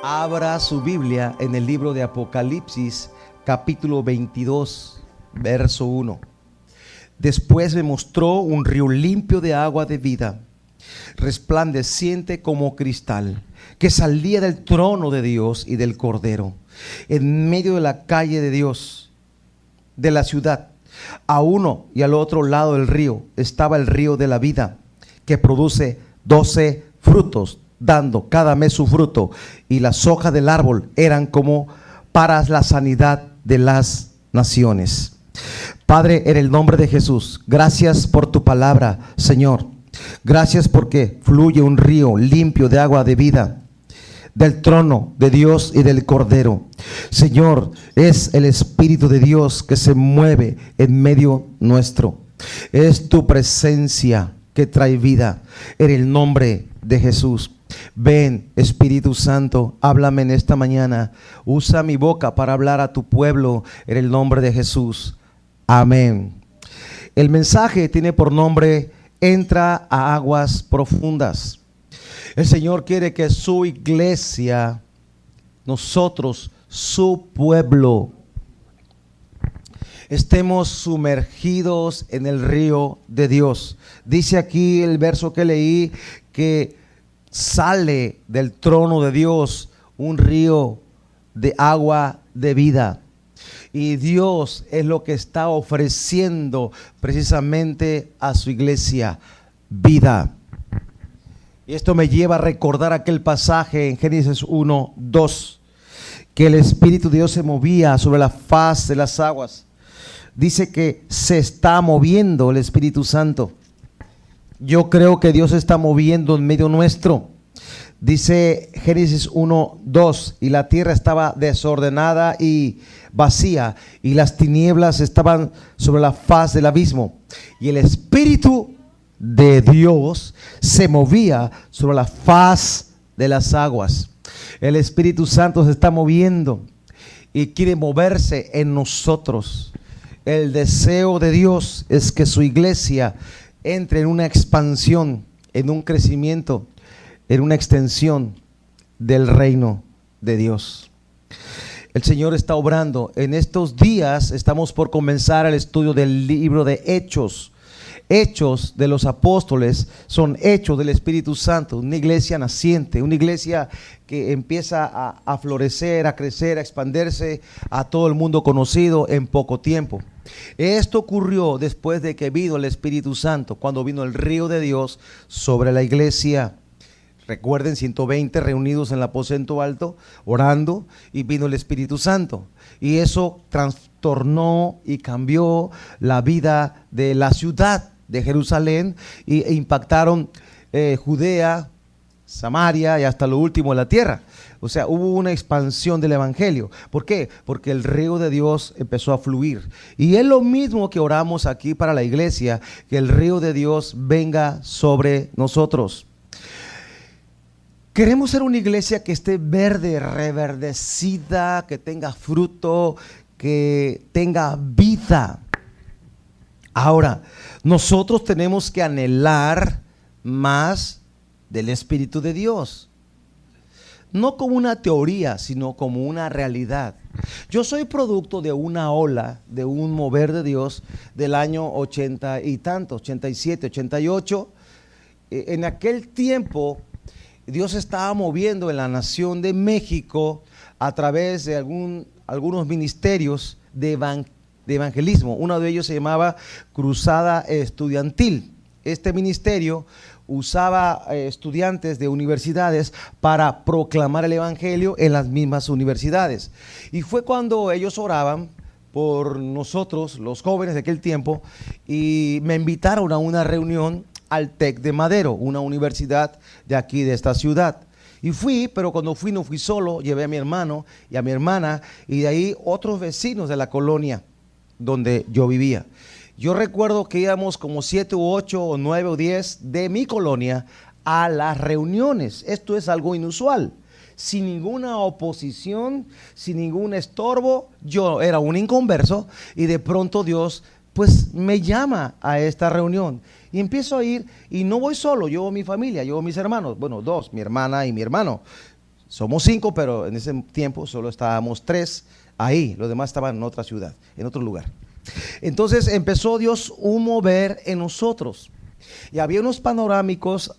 Abra su Biblia en el libro de Apocalipsis, capítulo 22, verso 1. Después me mostró un río limpio de agua de vida, resplandeciente como cristal, que salía del trono de Dios y del Cordero, en medio de la calle de Dios, de la ciudad. A uno y al otro lado del río estaba el río de la vida, que produce 12 frutos, dando cada mes su fruto, y las hojas del árbol eran como para la sanidad de las naciones. Padre, en el nombre de Jesús, gracias por tu palabra, Señor. Gracias porque fluye un río limpio de agua de vida del trono de Dios y del Cordero. Señor, es el Espíritu de Dios que se mueve en medio nuestro. Es tu presencia que trae vida, en el nombre de Jesús. Ven, Espíritu Santo, háblame en esta mañana. Usa mi boca para hablar a tu pueblo, en el nombre de Jesús. Amén. El mensaje tiene por nombre: entra a aguas profundas. El Señor quiere que su iglesia, nosotros, su pueblo, estemos sumergidos en el río de Dios. Dice aquí el verso que leí que sale del trono de Dios un río de agua de vida. Y Dios es lo que está ofreciendo precisamente a su iglesia: vida. Y esto me lleva a recordar aquel pasaje en Génesis 1:2, que el Espíritu de Dios se movía sobre la faz de las aguas. Dice que se está moviendo el Espíritu Santo. Yo creo que Dios se está moviendo en medio nuestro. Dice Génesis 1:2, y la tierra estaba desordenada y vacía, y las tinieblas estaban sobre la faz del abismo, y el Espíritu de Dios se movía sobre la faz de las aguas. El Espíritu Santo se está moviendo y quiere moverse en nosotros. El deseo de Dios es que su iglesia entre en una expansión, en un crecimiento, en una extensión del reino de Dios. El Señor está obrando. En estos días estamos por comenzar el estudio del libro de Hechos. Hechos de los apóstoles son hechos del Espíritu Santo, una iglesia naciente, una iglesia que empieza a florecer, a crecer, a expandirse a todo el mundo conocido en poco tiempo. Esto ocurrió después de que vino el Espíritu Santo, cuando vino el río de Dios sobre la iglesia. Recuerden, 120 reunidos en el aposento alto, orando, y vino el Espíritu Santo. Y eso trastornó y cambió la vida de la ciudad de Jerusalén e impactaron Judea, Samaria y hasta lo último de la tierra. O sea, hubo una expansión del evangelio. ¿Por qué? Porque el río de Dios empezó a fluir. Y es lo mismo que oramos aquí para la iglesia, que el río de Dios venga sobre nosotros. Queremos ser una iglesia que esté verde, reverdecida, que tenga fruto, que tenga vida. Ahora, nosotros tenemos que anhelar más del Espíritu de Dios. No como una teoría, sino como una realidad. Yo soy producto de una ola, de un mover de Dios del año 80 y tantos, 87, 88. En aquel tiempo Dios estaba moviendo en la nación de México a través de algunos ministerios de evangelismo. Uno de ellos se llamaba Cruzada Estudiantil. Este ministerio usaba estudiantes de universidades para proclamar el evangelio en las mismas universidades. Y fue cuando ellos oraban por nosotros, los jóvenes de aquel tiempo, y me invitaron a una reunión al TEC de Madero, una universidad de aquí de esta ciudad. Y fui, pero cuando fui no fui solo, llevé a mi hermano y a mi hermana, y de ahí otros vecinos de la colonia donde yo vivía. Yo recuerdo que íbamos como 7 u 8 o 9 o 10 de mi colonia a las reuniones. Esto es algo inusual. Sin ninguna oposición, sin ningún estorbo. Yo era un inconverso y de pronto Dios pues me llama a esta reunión. Y empiezo a ir, y no voy solo, llevo mi familia, llevo mis hermanos, bueno, dos, mi hermana y mi hermano. Somos 5, pero en ese tiempo solo estábamos 3 ahí. Los demás estaban en otra ciudad, en otro lugar. Entonces empezó Dios un mover en nosotros. Y había unos panorámicos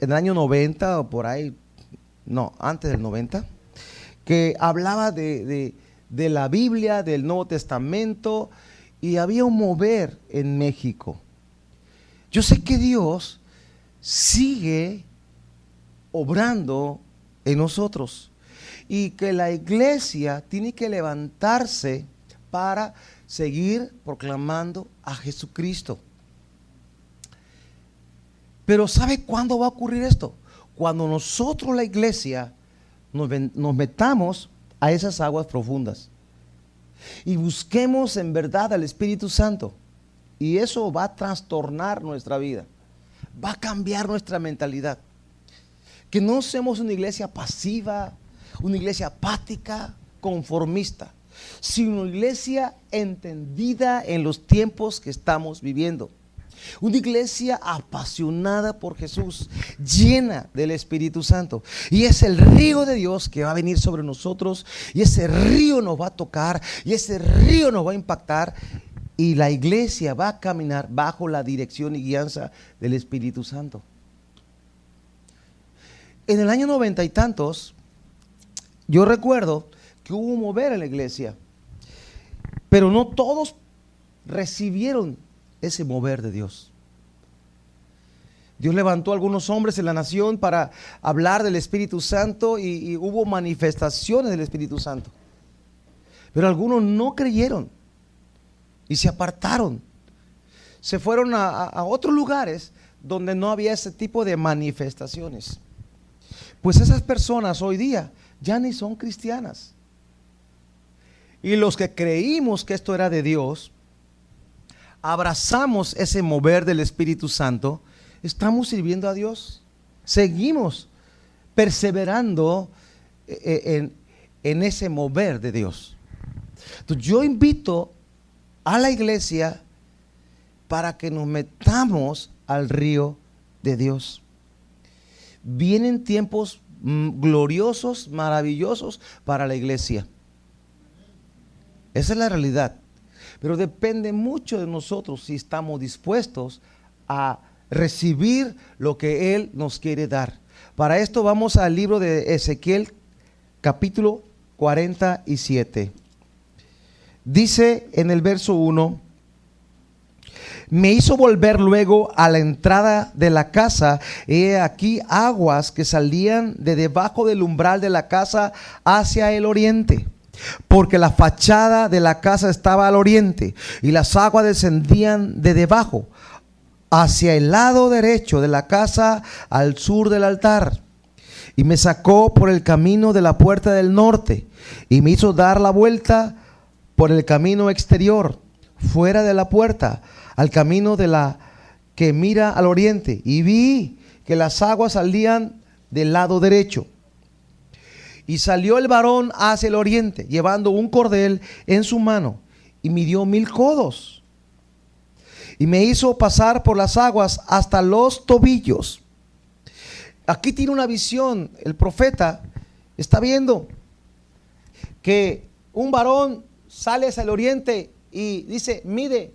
en el año 90 o por ahí, no, antes del 90, que hablaba de la Biblia, del Nuevo Testamento, y había un mover en México. Yo sé que Dios sigue obrando en nosotros y que la iglesia tiene que levantarse para seguir proclamando a Jesucristo. Pero ¿sabe cuándo va a ocurrir esto? Cuando nosotros, la iglesia, nos metamos a esas aguas profundas y busquemos en verdad al Espíritu Santo, y eso va a trastornar nuestra vida, va a cambiar nuestra mentalidad. Que no seamos una iglesia pasiva, una iglesia apática, conformista, sino una iglesia entendida en los tiempos que estamos viviendo. Una iglesia apasionada por Jesús, llena del Espíritu Santo. Y es el río de Dios que va a venir sobre nosotros, y ese río nos va a tocar, y ese río nos va a impactar, y la iglesia va a caminar bajo la dirección y guianza del Espíritu Santo. En el año 90 y tantos, yo recuerdo que hubo un mover en la iglesia, pero no todos recibieron ese mover de Dios. Dios levantó a algunos hombres en la nación para hablar del Espíritu Santo, y hubo manifestaciones del Espíritu Santo. Pero algunos no creyeron y se apartaron. Se fueron a otros lugares donde no había ese tipo de manifestaciones. Pues esas personas hoy día ya ni son cristianas. Y los que creímos que esto era de Dios, abrazamos ese mover del Espíritu Santo, estamos sirviendo a Dios, seguimos perseverando en ese mover de Dios. Entonces yo invito a la iglesia para que nos metamos al río de Dios. Vienen tiempos gloriosos, maravillosos para la iglesia. Esa es la realidad. Pero depende mucho de nosotros si estamos dispuestos a recibir lo que Él nos quiere dar. Para esto vamos al libro de Ezequiel, capítulo 47. Dice en el verso 1: me hizo volver luego a la entrada de la casa, y he aquí aguas que salían de debajo del umbral de la casa hacia el oriente, porque la fachada de la casa estaba al oriente, y las aguas descendían de debajo hacia el lado derecho de la casa, al sur del altar. Y me sacó por el camino de la puerta del norte, y me hizo dar la vuelta por el camino exterior, fuera de la puerta, al camino de la que mira al oriente, y vi que las aguas salían del lado derecho. Y salió el varón hacia el oriente, llevando un cordel en su mano, y midió 1000 codos. Y me hizo pasar por las aguas hasta los tobillos. Aquí tiene una visión, el profeta está viendo que un varón sale hacia el oriente y dice: mide,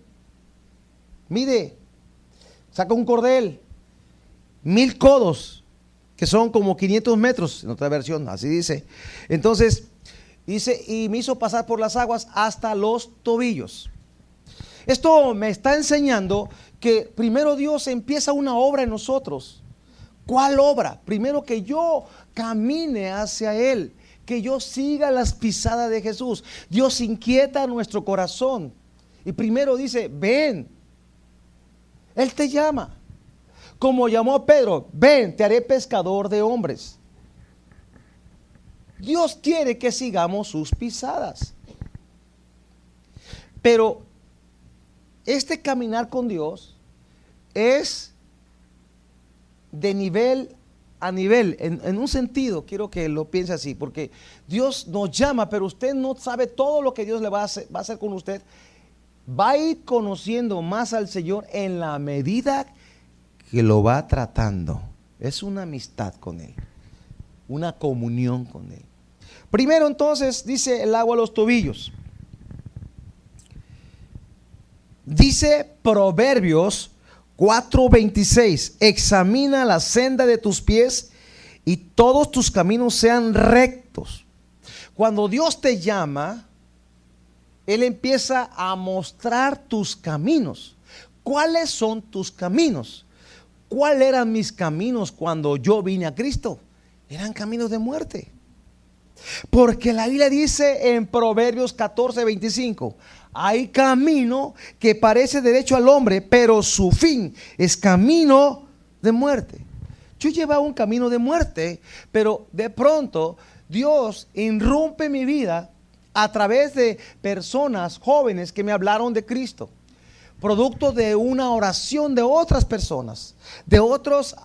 saca un cordel, 1000 codos, que son como 500 metros, en otra versión, así dice. Entonces, dice, y me hizo pasar por las aguas hasta los tobillos. Esto me está enseñando que primero Dios empieza una obra en nosotros. ¿Cuál obra? Primero que yo camine hacia Él, que yo siga las pisadas de Jesús. Dios inquieta nuestro corazón y primero dice: ven. Él te llama, como llamó a Pedro: ven, te haré pescador de hombres. Dios quiere que sigamos sus pisadas. Pero este caminar con Dios es de nivel a nivel. En un sentido, quiero que lo piense así, porque Dios nos llama, pero usted no sabe todo lo que Dios le va a hacer con usted. Va a ir conociendo más al Señor en la medida que lo va tratando. Es una amistad con Él. una comunión con Él. Primero entonces dice el agua a los tobillos. Dice Proverbios 4:26, examina la senda de tus pies y todos tus caminos sean rectos. Cuando Dios te llama, Él empieza a mostrar tus caminos. ¿Cuáles son tus caminos? ¿Cuáles eran mis caminos cuando yo vine a Cristo? Eran caminos de muerte. Porque la Biblia dice en Proverbios 14:25, hay camino que parece derecho al hombre, pero su fin es camino de muerte. Yo llevaba un camino de muerte, pero de pronto Dios irrumpe mi vida a través de personas jóvenes que me hablaron de Cristo, producto de una oración de otras personas, de otros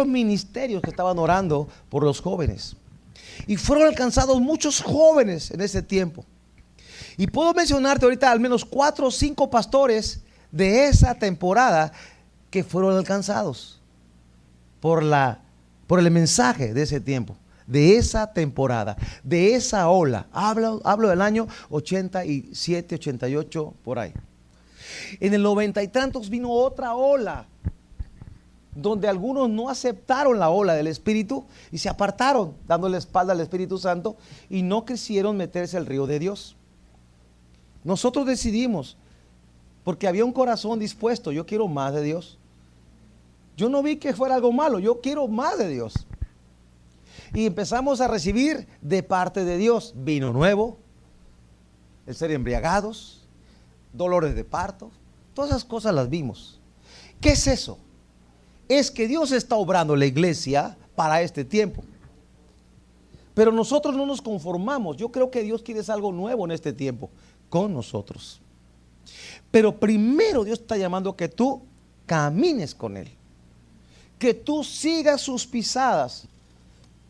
ministerios que estaban orando por los jóvenes. Y fueron alcanzados muchos jóvenes en ese tiempo. Y puedo mencionarte ahorita al menos 4 o 5 pastores de esa temporada que fueron alcanzados por el mensaje de ese tiempo, de esa temporada, de esa ola. Hablo del año 87, 88, por ahí. En el 90 y tantos vino otra ola, donde algunos no aceptaron la ola del Espíritu y se apartaron, dándole espalda al Espíritu Santo, y no quisieron meterse al río de Dios. Nosotros decidimos, porque había un corazón dispuesto, yo quiero más de Dios. Yo no vi que fuera algo malo, yo quiero más de Dios. Y empezamos a recibir de parte de Dios vino nuevo, el ser embriagados, dolores de parto, todas esas cosas las vimos. ¿Qué es eso? Es que Dios está obrando en la iglesia para este tiempo. Pero nosotros no nos conformamos. Yo creo que Dios quiere algo nuevo en este tiempo con nosotros. Pero primero Dios está llamando a que tú camines con Él, que tú sigas sus pisadas,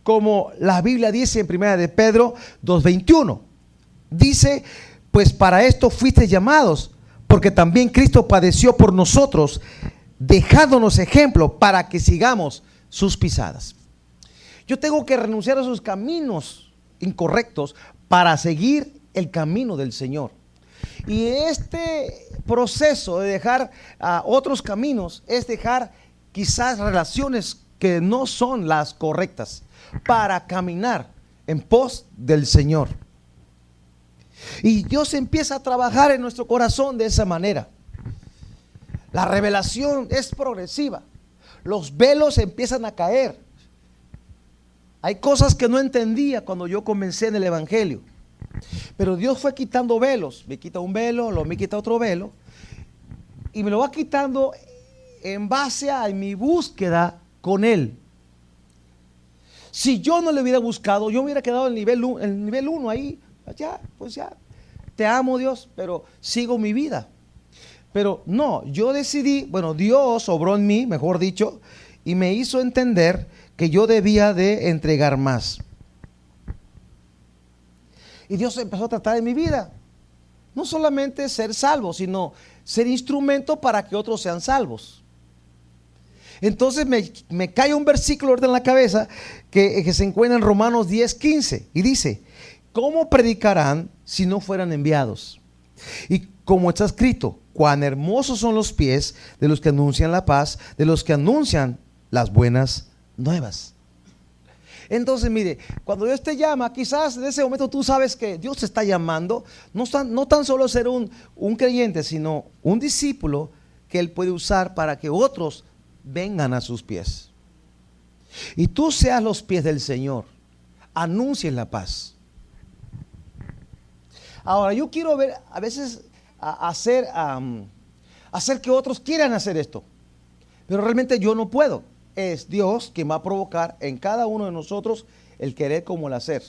como la Biblia dice en 1 de Pedro 2:21. Dice, pues para esto fuiste llamados, porque también Cristo padeció por nosotros, dejándonos ejemplo para que sigamos sus pisadas. Yo tengo que renunciar a sus caminos incorrectos para seguir el camino del Señor. Y este proceso de dejar otros caminos es dejar quizás relaciones que no son las correctas para caminar en pos del Señor. Y Dios empieza a trabajar en nuestro corazón de esa manera. La revelación es progresiva. Los velos empiezan a caer. Hay cosas que no entendía cuando yo comencé en el Evangelio. Pero Dios fue quitando velos. Me quita un velo, luego me quita otro velo. Y me lo va quitando en base a mi búsqueda con Él. Si yo no le hubiera buscado, yo me hubiera quedado en el nivel 1 ahí. Ya, pues ya. Te amo, Dios, pero sigo mi vida. Pero no, yo decidí, Dios obró en mí, mejor dicho, y me hizo entender que yo debía de entregar más. Y Dios empezó a tratar en mi vida. No solamente ser salvo, sino ser instrumento para que otros sean salvos. Entonces me cae un versículo en la cabeza que se encuentra en Romanos 10:15 y dice, ¿cómo predicarán si no fueran enviados? Y como está escrito, cuán hermosos son los pies de los que anuncian la paz, de los que anuncian las buenas nuevas. Entonces mire, cuando Dios te llama, quizás en ese momento tú sabes que Dios te está llamando, no tan solo ser un creyente, sino un discípulo que Él puede usar para que otros vengan a sus pies. Y tú seas los pies del Señor, anuncien la paz. Ahora yo quiero ver a veces hacer que otros quieran hacer esto, pero realmente yo no puedo. Es Dios quien va a provocar en cada uno de nosotros el querer como el hacer.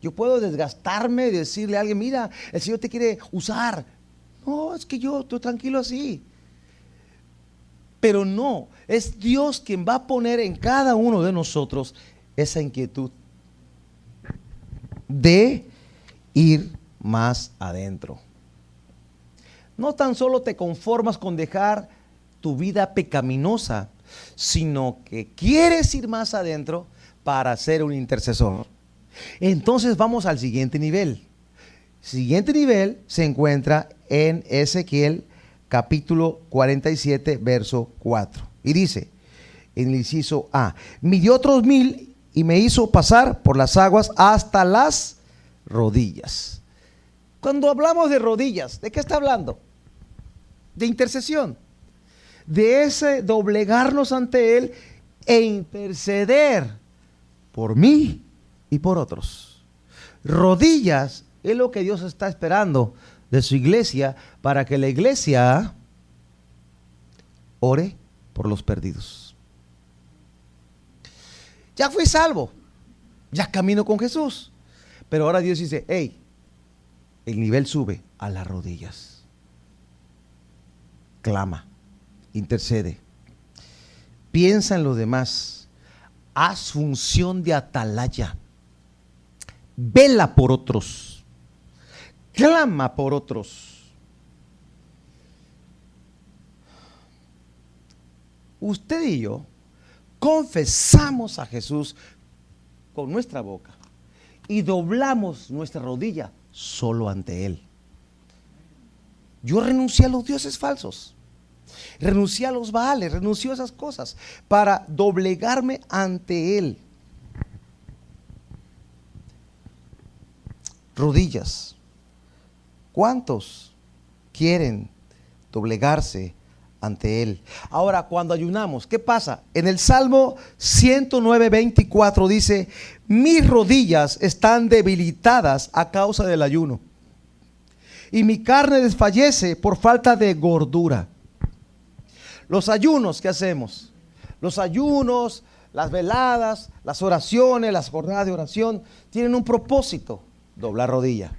Yo puedo desgastarme y decirle a alguien, mira, el Señor te quiere usar. No, es que yo estoy tranquilo así. Pero no, es Dios quien va a poner en cada uno de nosotros esa inquietud de ir más adentro. No tan solo te conformas con dejar tu vida pecaminosa sino que quieres ir más adentro para ser un intercesor. Entonces vamos al siguiente nivel. Siguiente nivel se encuentra en Ezequiel capítulo 47, verso 4. Y dice, en el inciso A, midió otros 1000 y me hizo pasar por las aguas hasta las rodillas. Cuando hablamos de rodillas, ¿de qué está hablando? De intercesión. De ese doblegarnos ante Él e interceder por mí y por otros. Rodillas es lo que Dios está esperando de su iglesia, para que la iglesia ore por los perdidos. Ya fui salvo, ya camino con Jesús, pero ahora Dios dice, hey, el nivel sube a las rodillas. Clama, intercede, piensa en los demás, haz función de atalaya, vela por otros, clama por otros. Usted y yo confesamos a Jesús con nuestra boca y doblamos nuestra rodilla solo ante Él. Yo renuncié a los dioses falsos, renuncié a los baales, renuncié a esas cosas para doblegarme ante Él. Rodillas. ¿Cuántos quieren doblegarse ante Él? Ahora, cuando ayunamos, ¿qué pasa? En el Salmo 109, 24 dice, mis rodillas están debilitadas a causa del ayuno, y mi carne desfallece por falta de gordura. Los ayunos que hacemos, los ayunos, las veladas, las oraciones, las jornadas de oración, tienen un propósito: doblar rodilla.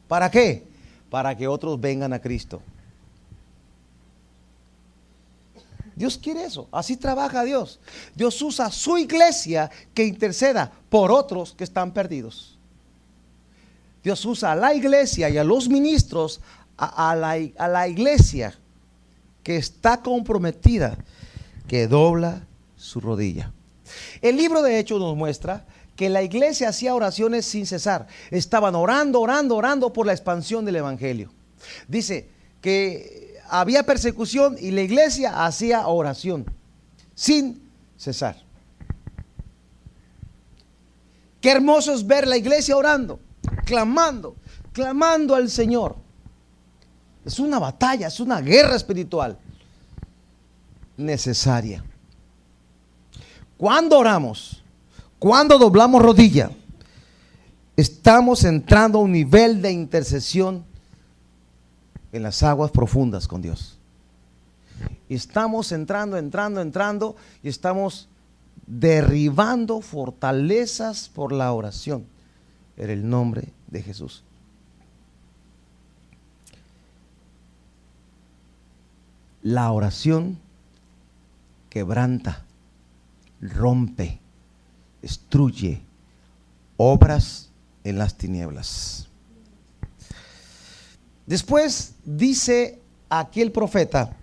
¿Para qué? Para que otros vengan a Cristo. Dios quiere eso, así trabaja Dios. Dios usa su iglesia que interceda por otros que están perdidos. Dios usa a la iglesia y a los ministros, a la iglesia que está comprometida, que dobla su rodilla. El libro de Hechos nos muestra que la iglesia hacía oraciones sin cesar. Estaban orando por la expansión del evangelio. Dice que había persecución y la iglesia hacía oración sin cesar. Qué hermoso es ver la iglesia orando, clamando al Señor. Es una batalla, es una guerra espiritual necesaria. Cuando oramos, cuando doblamos rodilla, estamos entrando a un nivel de intercesión en las aguas profundas con Dios. Y estamos entrando y estamos derribando fortalezas por la oración en el nombre de Jesús. La oración quebranta, rompe, destruye obras en las tinieblas. Después dice aquí el profeta,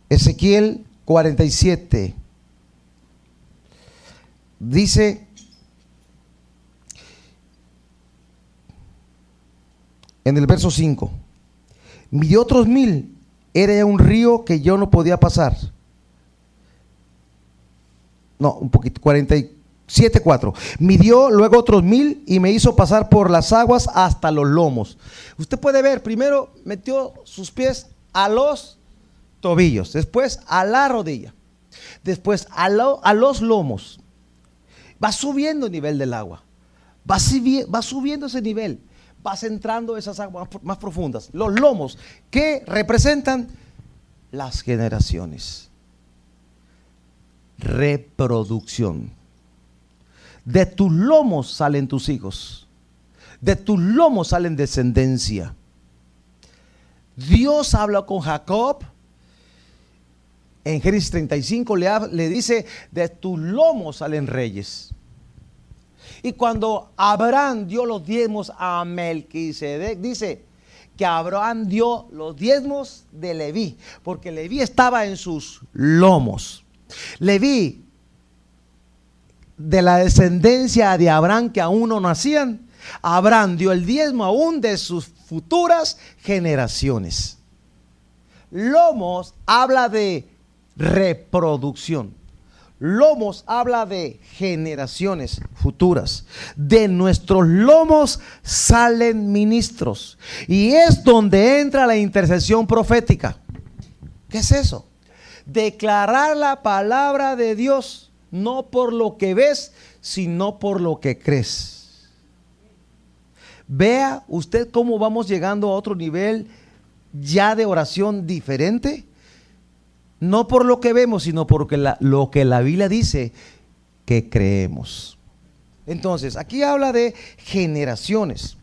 Ezequiel 47, dice en el verso 5, midió otros 1000, era un río que yo no podía pasar. No, un poquito, 47:4. Midió luego otros 1000 y me hizo pasar por las aguas hasta los lomos. Usted puede ver, primero metió sus pies a los tobillos, después a la rodilla, después a los lomos. Va subiendo el nivel del agua, va subiendo ese nivel, vas entrando esas aguas más profundas. Los lomos, que representan las generaciones. Reproducción. De tus lomos salen tus hijos, de tus lomos salen descendencia. Dios habla con Jacob en Génesis 35, le dice, de tus lomos salen reyes. Y cuando Abraham dio los diezmos a Melquisedec, dice que Abraham dio los diezmos de Leví, porque Leví estaba en sus lomos. Leví, de la descendencia de Abraham que aún no nacían, Abraham dio el diezmo aún de sus futuras generaciones. Lomos habla de reproducción. Lomos habla de generaciones futuras. De nuestros lomos salen ministros. Y es donde entra la intercesión profética. ¿Qué es eso? Declarar la palabra de Dios, no por lo que ves, sino por lo que crees. Vea usted cómo vamos llegando a otro nivel ya de oración diferente. No por lo que vemos, sino por lo que la Biblia dice que creemos. Entonces, aquí habla de generaciones.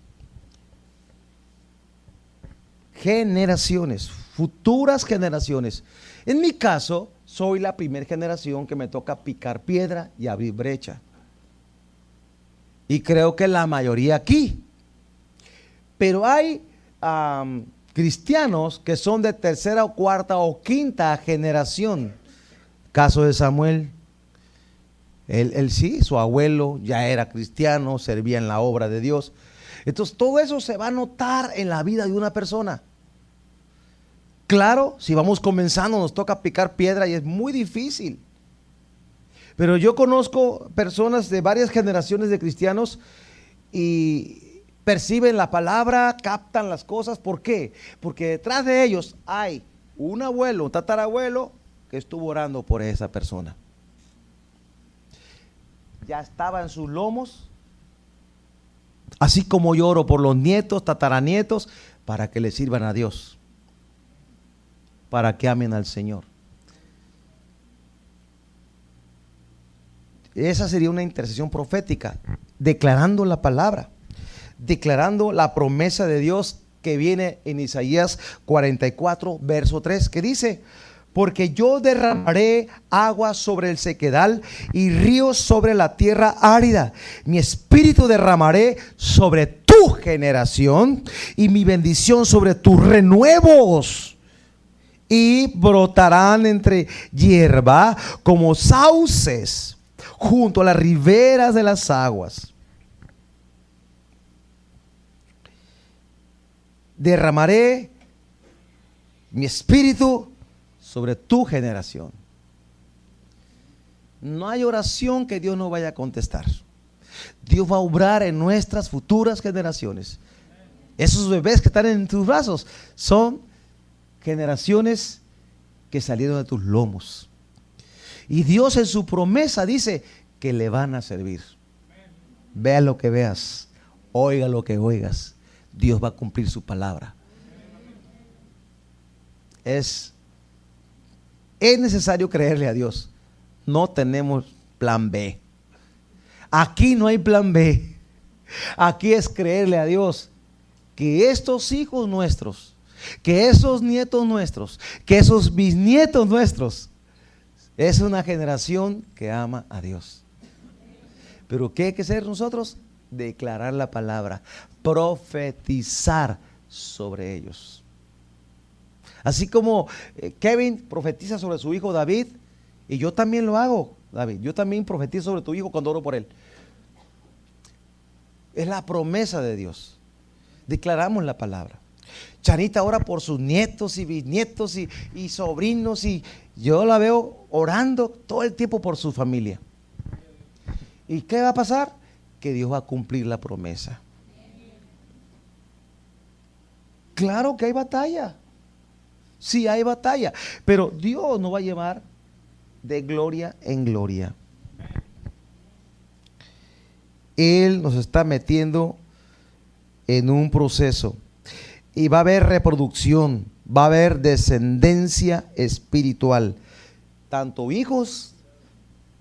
Generaciones, futuras generaciones. En mi caso, soy la primera generación que me toca picar piedra y abrir brecha. Y creo que la mayoría aquí. Pero hay cristianos que son de tercera o cuarta o quinta generación. Caso de Samuel, él sí, su abuelo ya era cristiano, servía en la obra de Dios. Entonces todo eso se va a notar en la vida de una persona. Claro, si vamos comenzando nos toca picar piedra y es muy difícil. Pero yo conozco personas de varias generaciones de cristianos y perciben la palabra, captan las cosas. ¿Por qué? Porque detrás de ellos hay un abuelo, un tatarabuelo que estuvo orando por esa persona. Ya estaba en sus lomos, así como yo oro por los nietos, tataranietos, para que le sirvan a Dios, para que amen al Señor. Esa sería una intercesión profética, declarando la palabra, declarando la promesa de Dios que viene en Isaías 44, verso 3, que dice: porque yo derramaré agua sobre el sequedal y ríos sobre la tierra árida. Mi espíritu derramaré sobre tu generación y mi bendición sobre tus renuevos. Y brotarán entre hierba como sauces junto a las riberas de las aguas. Derramaré mi espíritu sobre tu generación. No hay oración que Dios no vaya a contestar. Dios va a obrar en nuestras futuras generaciones. Esos bebés que están en tus brazos son generaciones que salieron de tus lomos. Y Dios en su promesa dice que le van a servir. Vea lo que veas, oiga lo que oigas, Dios va a cumplir su palabra. Es necesario creerle a Dios. No tenemos plan B. Aquí no hay plan B. Aquí es creerle a Dios que estos hijos nuestros, que esos nietos nuestros, que esos bisnietos nuestros, es una generación que ama a Dios. Pero ¿qué hay que hacer nosotros? Declarar la palabra, profetizar sobre ellos. Así como Kevin profetiza sobre su hijo David, y yo también lo hago, David. Yo también profetizo sobre tu hijo cuando oro por él. Es la promesa de Dios. Declaramos la palabra. Chanita ora por sus nietos y bisnietos y sobrinos, y yo la veo orando todo el tiempo por su familia. ¿Y qué va a pasar? Que Dios va a cumplir la promesa. Claro que hay batalla. Sí hay batalla, pero Dios nos va a llevar de gloria en gloria. Él nos está metiendo en un proceso y va a haber reproducción, va a haber descendencia espiritual, tanto hijos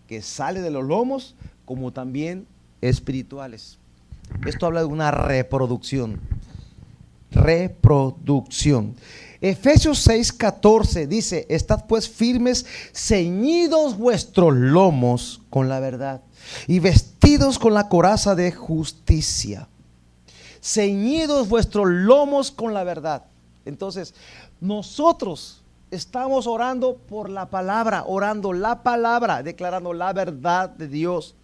que salen de los lomos como también espirituales. Esto habla de una reproducción. Reproducción. Efesios 6:14 dice: estad pues firmes, ceñidos vuestros lomos con la verdad y vestidos con la coraza de justicia. Ceñidos vuestros lomos con la verdad. Entonces, nosotros Estamos orando por la palabra, orando la palabra, declarando la verdad de Dios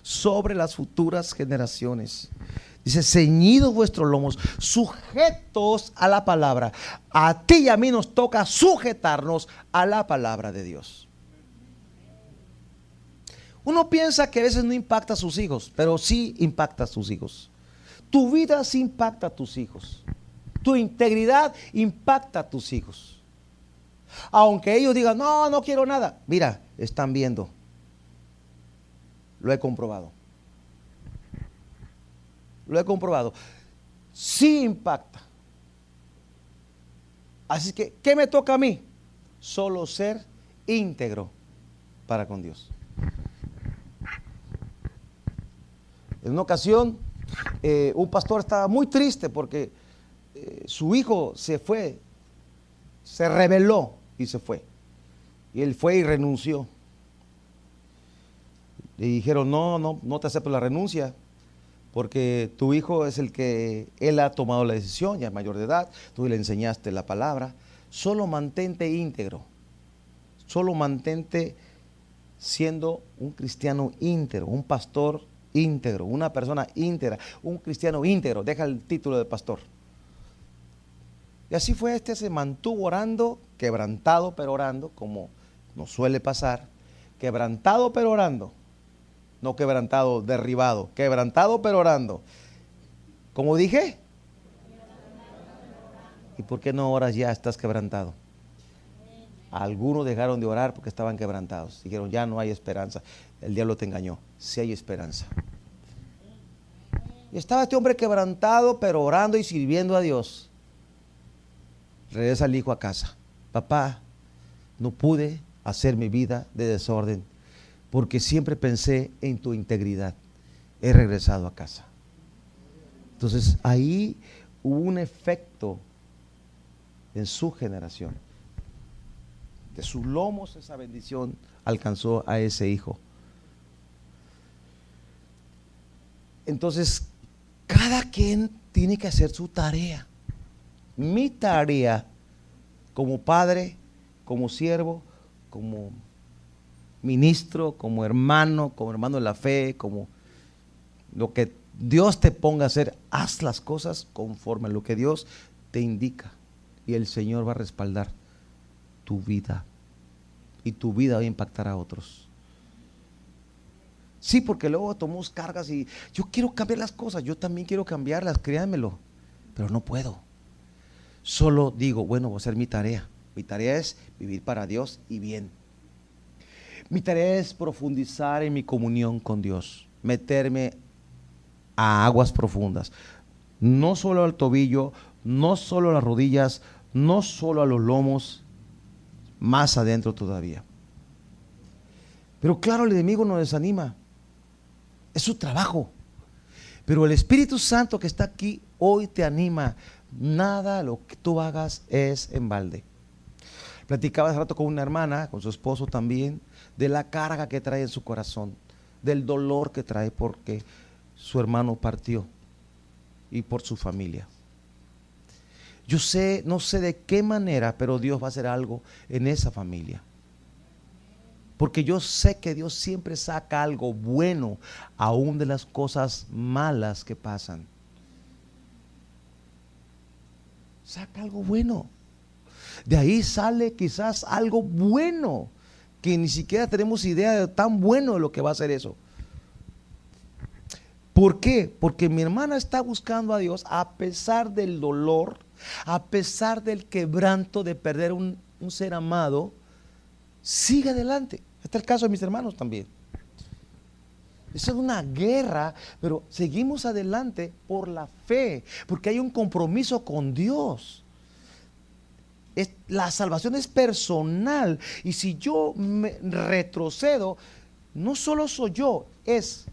sobre las futuras generaciones. Dice, ceñidos vuestros lomos, sujetos a la palabra. A ti y a mí nos toca sujetarnos a la palabra de Dios. Uno piensa que a veces no impacta a sus hijos, pero sí impacta a sus hijos. Tu vida sí impacta a tus hijos. Tu integridad impacta a tus hijos. Aunque ellos digan, no, no quiero nada. Mira, están viendo. Lo he comprobado. Lo he comprobado. Sí impacta. Así que, ¿qué me toca a mí? Solo ser íntegro para con Dios. En una ocasión, un pastor estaba muy triste porque su hijo se fue, se rebeló y se fue. Y él fue y renunció. Le dijeron, no te acepto la renuncia, porque tu hijo es el que él ha tomado la decisión, ya es mayor de edad, tú le enseñaste la palabra. Solo mantente íntegro, solo mantente siendo un cristiano íntegro, un pastor íntegro, una persona íntegra, un cristiano íntegro. Deja el título de pastor. Y así fue, se mantuvo orando, quebrantado pero orando, como nos suele pasar, quebrantado pero orando, no quebrantado, derribado, quebrantado pero orando. ¿Cómo dije? ¿Y por qué no oras ya? Estás quebrantado. Algunos dejaron de orar porque estaban quebrantados. Dijeron, ya no hay esperanza. El diablo te engañó. Sí hay esperanza. Y estaba este hombre quebrantado, pero orando y sirviendo a Dios. Regresa el hijo a casa. Papá, no pude hacer mi vida de desorden porque siempre pensé en tu integridad. He regresado a casa. Entonces ahí hubo un efecto en su generación. De sus lomos esa bendición alcanzó a ese hijo. Entonces, cada quien tiene que hacer su tarea. Mi tarea como padre, como siervo, como ministro, como hermano de la fe, como lo que Dios te ponga a hacer, haz las cosas conforme a lo que Dios te indica. Y el Señor va a respaldar tu vida. Y tu vida va a impactar a otros. Sí, porque luego tomamos cargas y yo quiero cambiar las cosas, yo también quiero cambiarlas, créanmelo, pero no puedo. Solo digo, bueno, voy a hacer mi tarea. Mi tarea es vivir para Dios y bien. Mi tarea es profundizar en mi comunión con Dios, meterme a aguas profundas, no solo al tobillo, no solo a las rodillas, no solo a los lomos, más adentro todavía. Pero claro, el enemigo nos desanima, es su trabajo, pero el Espíritu Santo que está aquí hoy te anima. Nada lo que tú hagas es en balde. Platicaba hace rato con una hermana, con su esposo también, de la carga que trae en su corazón, del dolor que trae porque su hermano partió y por su familia. Yo sé, no sé de qué manera, pero Dios va a hacer algo en esa familia. Porque yo sé que Dios siempre saca algo bueno, aún de las cosas malas que pasan. Saca algo bueno. De ahí sale quizás algo bueno, que ni siquiera tenemos idea de tan bueno de lo que va a ser eso. ¿Por qué? Porque mi hermana está buscando a Dios a pesar del dolor, a pesar del quebranto de perder un ser amado. Sigue adelante. Este es el caso de mis hermanos también. Eso es una guerra, pero seguimos adelante por la fe, porque hay un compromiso con Dios. La salvación es personal, y si yo me retrocedo, no solo soy yo, es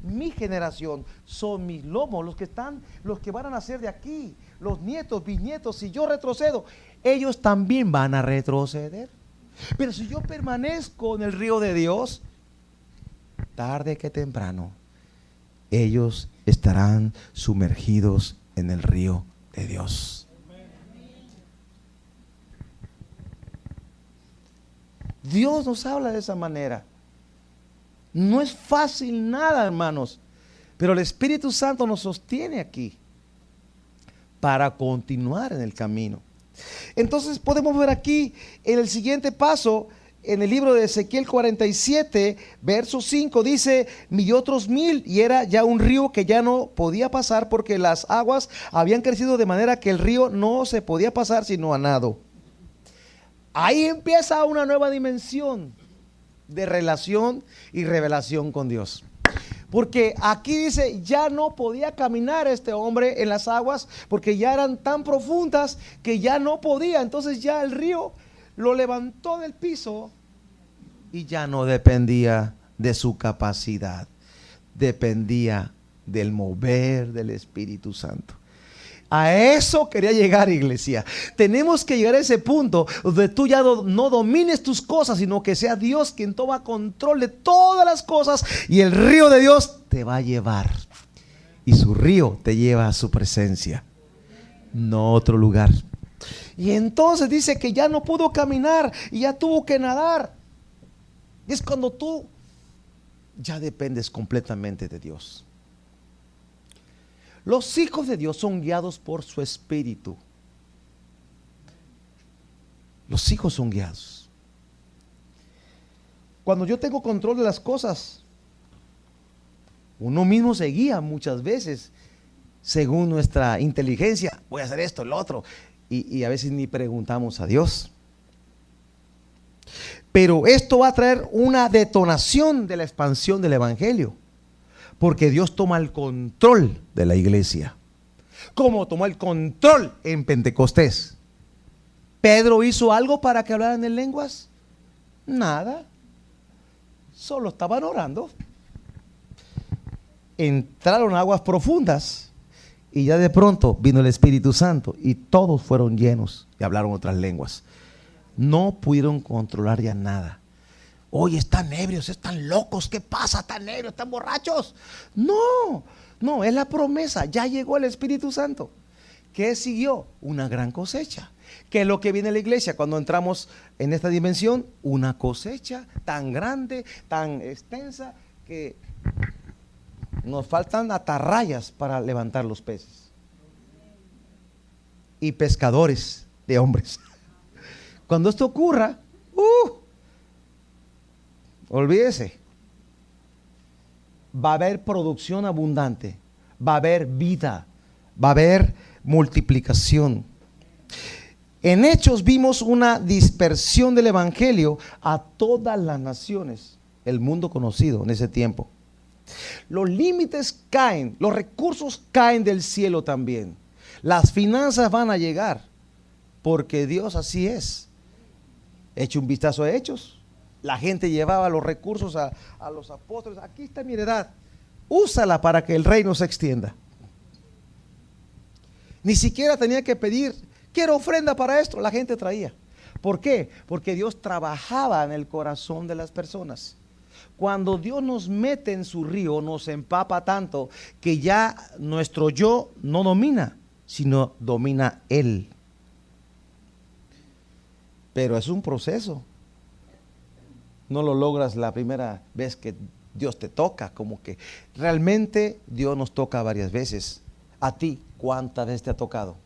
mi generación, son mis lomos, los que van a nacer de aquí, los nietos, bisnietos. Si yo retrocedo, ellos también van a retroceder. Pero si yo permanezco en el río de Dios, tarde que temprano, ellos estarán sumergidos en el río de Dios. Dios nos habla de esa manera. No es fácil nada, hermanos, pero el Espíritu Santo nos sostiene aquí para continuar en el camino. Entonces podemos ver aquí en el siguiente paso, en el libro de Ezequiel 47, verso 5, dice: y otros 1000, y era ya un río que ya no podía pasar, porque las aguas habían crecido de manera que el río no se podía pasar sino a nado. Ahí empieza una nueva dimensión de relación y revelación con Dios. Porque aquí dice, ya no podía caminar este hombre en las aguas, porque ya eran tan profundas que ya no podía. Entonces ya el río lo levantó del piso y ya no dependía de su capacidad, dependía del mover del Espíritu Santo. A eso quería llegar, iglesia. Tenemos que llegar a ese punto donde tú ya no domines tus cosas, sino que sea Dios quien toma control de todas las cosas, y el río de Dios te va a llevar, y su río te lleva a su presencia, no a otro lugar. Y entonces dice que ya no pudo caminar y ya tuvo que nadar. Y es cuando tú ya dependes completamente de Dios. Los hijos de Dios son guiados por su Espíritu. Los hijos son guiados. Cuando yo tengo control de las cosas, uno mismo se guía muchas veces según nuestra inteligencia. Voy a hacer esto, lo otro. Y a veces ni preguntamos a Dios. Pero esto va a traer una detonación de la expansión del Evangelio. Porque Dios toma el control de la iglesia, como tomó el control en Pentecostés. ¿Pedro hizo algo para que hablaran en lenguas? Nada. Solo estaban orando. Entraron a aguas profundas y ya de pronto vino el Espíritu Santo y todos fueron llenos y hablaron otras lenguas. No pudieron controlar ya nada. Oye, están ebrios, están locos, ¿qué pasa? ¿Están ebrios, están borrachos? No, es la promesa, ya llegó el Espíritu Santo. ¿Qué siguió? Una gran cosecha. ¿Qué es lo que viene a la iglesia cuando entramos en esta dimensión? Una cosecha tan grande, tan extensa, que nos faltan atarrayas para levantar los peces. Y pescadores de hombres. Cuando esto ocurra, olvídese, va a haber producción abundante, va a haber vida, va a haber multiplicación. En Hechos vimos una dispersión del Evangelio a todas las naciones, el mundo conocido en ese tiempo. Los límites caen, los recursos caen del cielo también. Las finanzas van a llegar, porque Dios así es. Eche un vistazo a Hechos. La gente llevaba los recursos a los apóstoles. Aquí está mi heredad, úsala para que el reino se extienda. Ni siquiera tenía que pedir, quiero ofrenda para esto. La gente traía. ¿Por qué? Porque Dios trabajaba en el corazón de las personas. Cuando Dios nos mete en su río, nos empapa tanto que ya nuestro yo no domina, sino domina Él. Pero es un proceso. No lo logras la primera vez que Dios te toca, como que realmente Dios nos toca varias veces. A ti, ¿cuántas veces te ha tocado?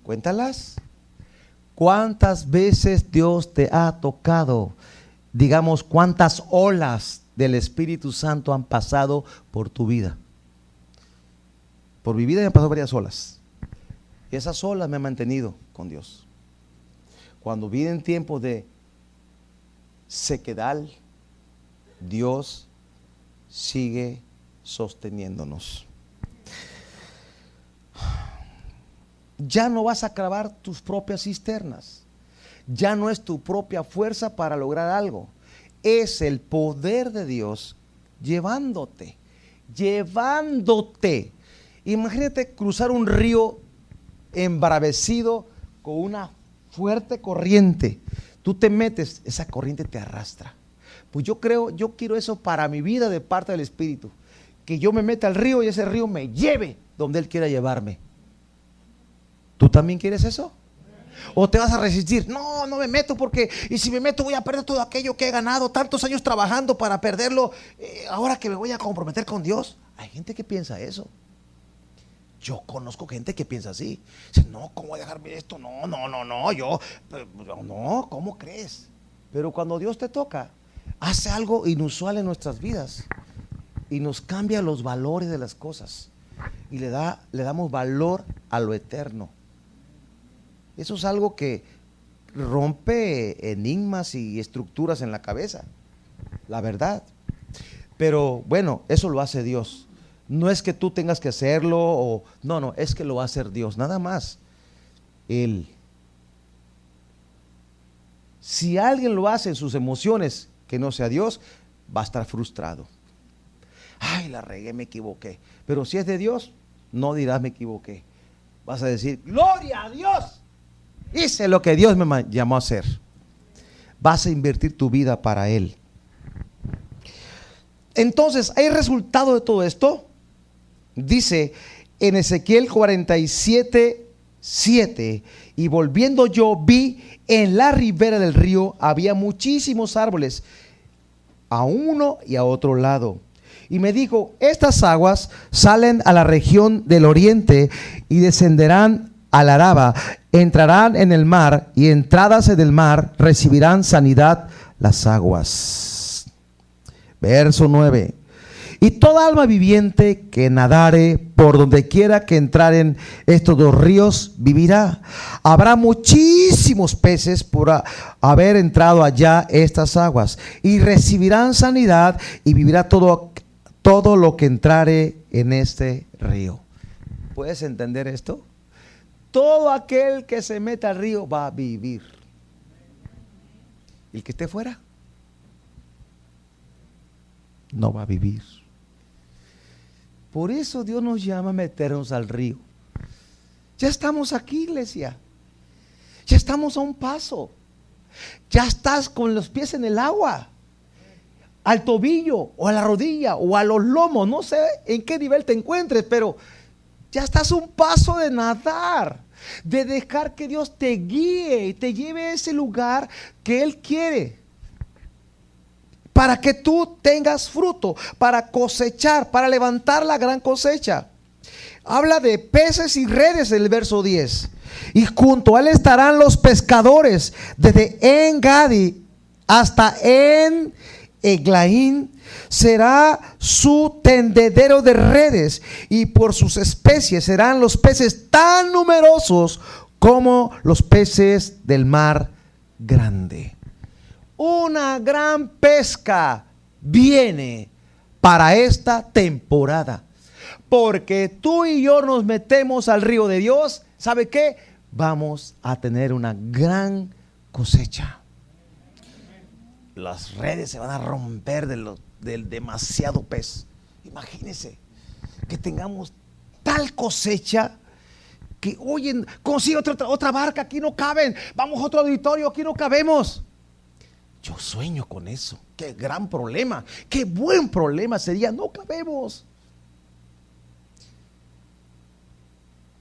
Cuéntalas. ¿Cuántas veces Dios te ha tocado? Digamos, ¿cuántas olas del Espíritu Santo han pasado por tu vida? Por mi vida me han pasado varias olas. Y esas olas me han mantenido con Dios. Cuando vienen tiempos de sequedad, Dios sigue sosteniéndonos. Ya no vas a cavar tus propias cisternas. Ya no es tu propia fuerza para lograr algo. Es el poder de Dios llevándote. Imagínate cruzar un río embravecido con una fuerte corriente. Tú te metes, esa corriente te arrastra. Pues yo quiero eso para mi vida de parte del Espíritu. Que yo me meta al río y ese río me lleve donde Él quiera llevarme. ¿Tú también quieres eso? O te vas a resistir, no, no me meto porque, y si me meto voy a perder todo aquello que he ganado, tantos años trabajando para perderlo, ahora que me voy a comprometer con Dios. Hay gente que piensa eso. Yo conozco gente que piensa así. Dice, no, ¿cómo voy a dejarme esto? No, no, ¿cómo crees? Pero cuando Dios te toca, hace algo inusual en nuestras vidas y nos cambia los valores de las cosas y le damos valor a lo eterno. Eso es algo que rompe enigmas y estructuras en la cabeza, la verdad. Pero bueno, eso lo hace Dios. No es que tú tengas que hacerlo, no, es que lo va a hacer Dios, nada más. Él. Si alguien lo hace en sus emociones, que no sea Dios, va a estar frustrado. Ay, la regué, me equivoqué. Pero si es de Dios, no dirás me equivoqué. Vas a decir, gloria a Dios. Hice lo que Dios me llamó a hacer. Vas a invertir tu vida para Él. Entonces, ¿hay resultado de todo esto? Dice en Ezequiel 47:7, y volviendo yo vi en la ribera del río había muchísimos árboles, a uno y a otro lado. Y me dijo, estas aguas salen a la región del oriente y descenderán al Araba, entrarán en el mar y entradas en el mar recibirán sanidad las aguas. Verso 9. Y toda alma viviente que nadare por donde quiera que entraren estos dos ríos vivirá. Habrá muchísimos peces por haber entrado allá estas aguas, y recibirán sanidad, y vivirá todo lo que entrare en este río. ¿Puedes entender esto? Todo aquel que se meta al río va a vivir. ¿Y el que esté fuera? No va a vivir. Por eso Dios nos llama a meternos al río. Ya estamos aquí, iglesia. Ya estamos a un paso. Ya estás con los pies en el agua, al tobillo o a la rodilla o a los lomos. No sé en qué nivel te encuentres, pero ya estás a un paso de nadar, de dejar que Dios te guíe y te lleve a ese lugar que Él quiere, para que tú tengas fruto, para cosechar, para levantar la gran cosecha. Habla de peces y redes en el verso 10. Y junto a él estarán los pescadores, desde En-Gadi hasta En-Eglaim será su tendedero de redes, y por sus especies serán los peces tan numerosos como los peces del mar grande. Una gran pesca viene para esta temporada, porque tú y yo nos metemos al río de Dios. ¿Sabe qué? Vamos a tener una gran cosecha. Las redes se van a romper del demasiado pez. Imagínense que tengamos tal cosecha que, oye, consigue otra barca, aquí no caben, vamos a otro auditorio, aquí no cabemos. Yo sueño con eso. Qué gran problema, qué buen problema sería, no cabemos.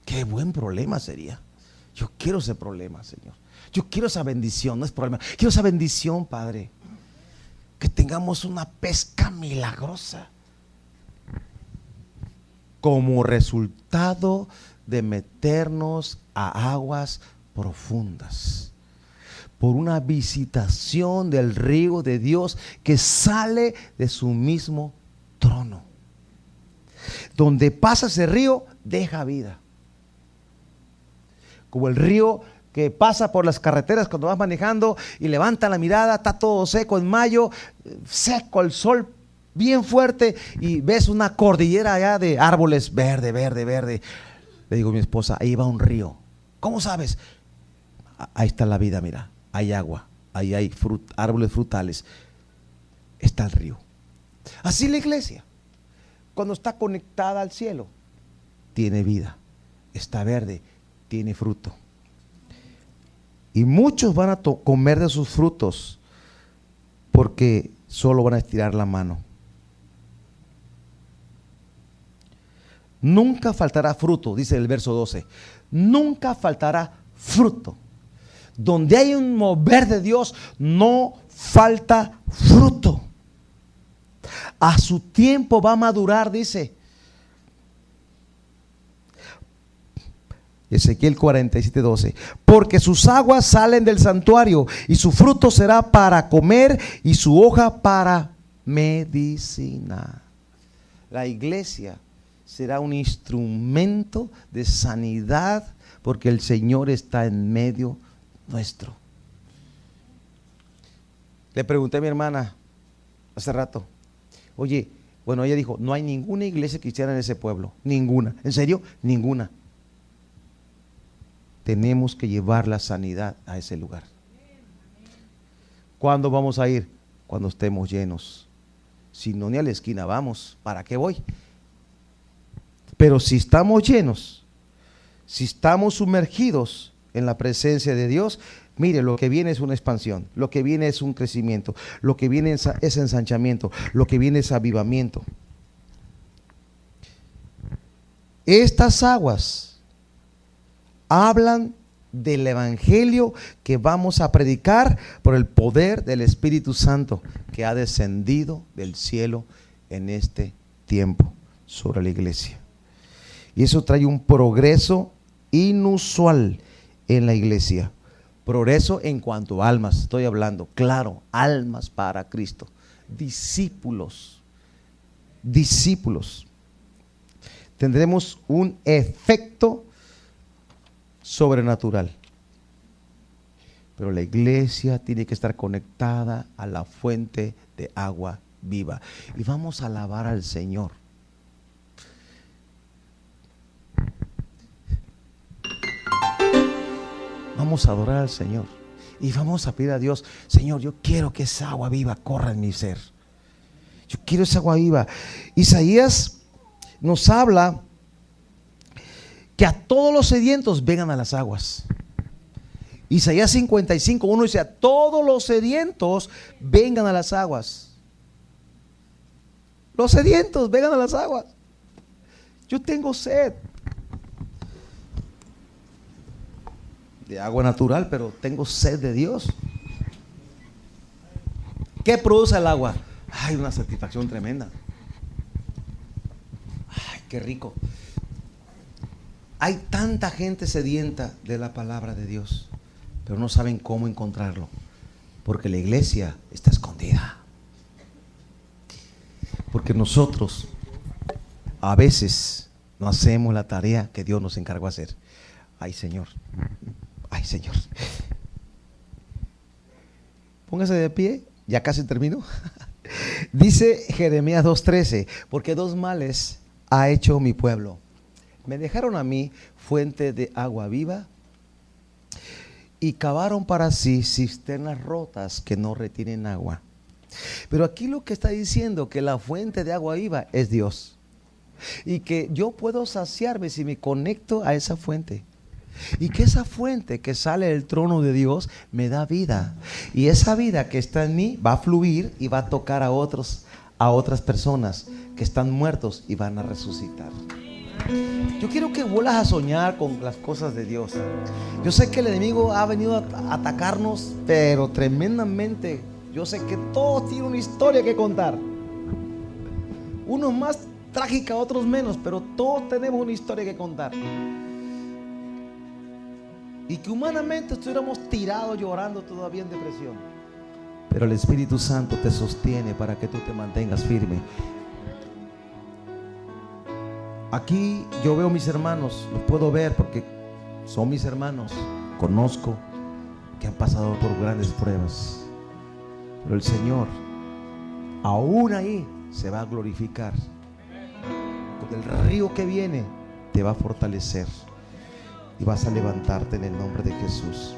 Qué buen problema sería. Yo quiero ese problema, Señor. Yo quiero esa bendición, no es problema. Quiero esa bendición, Padre. Que tengamos una pesca milagrosa como resultado de meternos a aguas profundas, por una visitación del río de Dios que sale de su mismo trono. Donde pasa ese río, deja vida. Como el río que pasa por las carreteras cuando vas manejando y levanta la mirada, está todo seco en mayo, seco el sol bien fuerte, y ves una cordillera allá de árboles verde, verde, verde. Le digo a mi esposa, ahí va un río. ¿Cómo sabes? Ahí está la vida, mira, hay agua, ahí hay árboles frutales, está el río. Así la iglesia, cuando está conectada al cielo, tiene vida, está verde, tiene fruto. Y muchos van a comer de sus frutos, porque solo van a estirar la mano. Nunca faltará fruto, dice el verso 12. Nunca faltará fruto Donde hay un mover de Dios, no falta fruto. A su tiempo va a madurar, dice Ezequiel 47:12. Porque sus aguas salen del santuario y su fruto será para comer y su hoja para medicina. La iglesia será un instrumento de sanidad porque el Señor está en medio nuestro. Le pregunté a mi hermana hace rato, oye, bueno, ella dijo, no hay ninguna iglesia cristiana en ese pueblo, ninguna. ¿En serio? Ninguna. Tenemos que llevar la sanidad a ese lugar. ¿Cuándo vamos a ir? Cuando estemos llenos. Si no, ni a la esquina vamos, ¿para qué voy? Pero si estamos llenos, si estamos sumergidos en la presencia de Dios, mire, lo que viene es una expansión, lo que viene es un crecimiento, lo que viene es ensanchamiento, lo que viene es avivamiento. Estas aguas hablan del evangelio que vamos a predicar por el poder del Espíritu Santo que ha descendido del cielo en este tiempo sobre la iglesia. Y eso trae un progreso inusual en la iglesia. Progreso en cuanto a almas, estoy hablando, claro, almas para Cristo. Discípulos. Tendremos un efecto sobrenatural. Pero la iglesia tiene que estar conectada a la fuente de agua viva. Y vamos a alabar al Señor. Vamos a adorar al Señor. Y vamos a pedir a Dios, Señor, yo quiero que esa agua viva corra en mi ser. Yo quiero esa agua viva. Isaías nos habla que a todos los sedientos vengan a las aguas. Isaías 55:1 dice, a todos los sedientos vengan a las aguas. Los sedientos vengan a las aguas. Yo tengo sed de agua natural, pero tengo sed de Dios. ¿Qué produce el agua? Ay, una satisfacción tremenda. Ay, qué rico. Hay tanta gente sedienta de la palabra de Dios, pero no saben cómo encontrarlo, porque la iglesia está escondida. Porque nosotros a veces no hacemos la tarea que Dios nos encargó hacer. Ay, Señor. Ay, Señor. Póngase de pie, ya casi termino. Dice Jeremías 2:13, porque dos males ha hecho mi pueblo. Me dejaron a mí fuente de agua viva y cavaron para sí cisternas rotas que no retienen agua. Pero aquí lo que está diciendo que la fuente de agua viva es Dios. Y que yo puedo saciarme si me conecto a esa fuente. Y que esa fuente que sale del trono de Dios me da vida. Y esa vida que está en mí va a fluir y va a tocar a otras personas que están muertos y van a resucitar. Yo quiero que vuelvas a soñar con las cosas de Dios. Yo sé que el enemigo ha venido a atacarnos, pero tremendamente. Yo sé que todos tienen una historia que contar. Unos más trágica, otros menos, pero todos tenemos una historia que contar. Y que humanamente estuviéramos tirados llorando todavía en depresión. Pero el Espíritu Santo te sostiene para que tú te mantengas firme. Aquí yo veo mis hermanos, los puedo ver porque son mis hermanos. Conozco que han pasado por grandes pruebas. Pero el Señor, aún ahí, se va a glorificar. Porque el río que viene te va a fortalecer. Y vas a levantarte en el nombre de Jesús.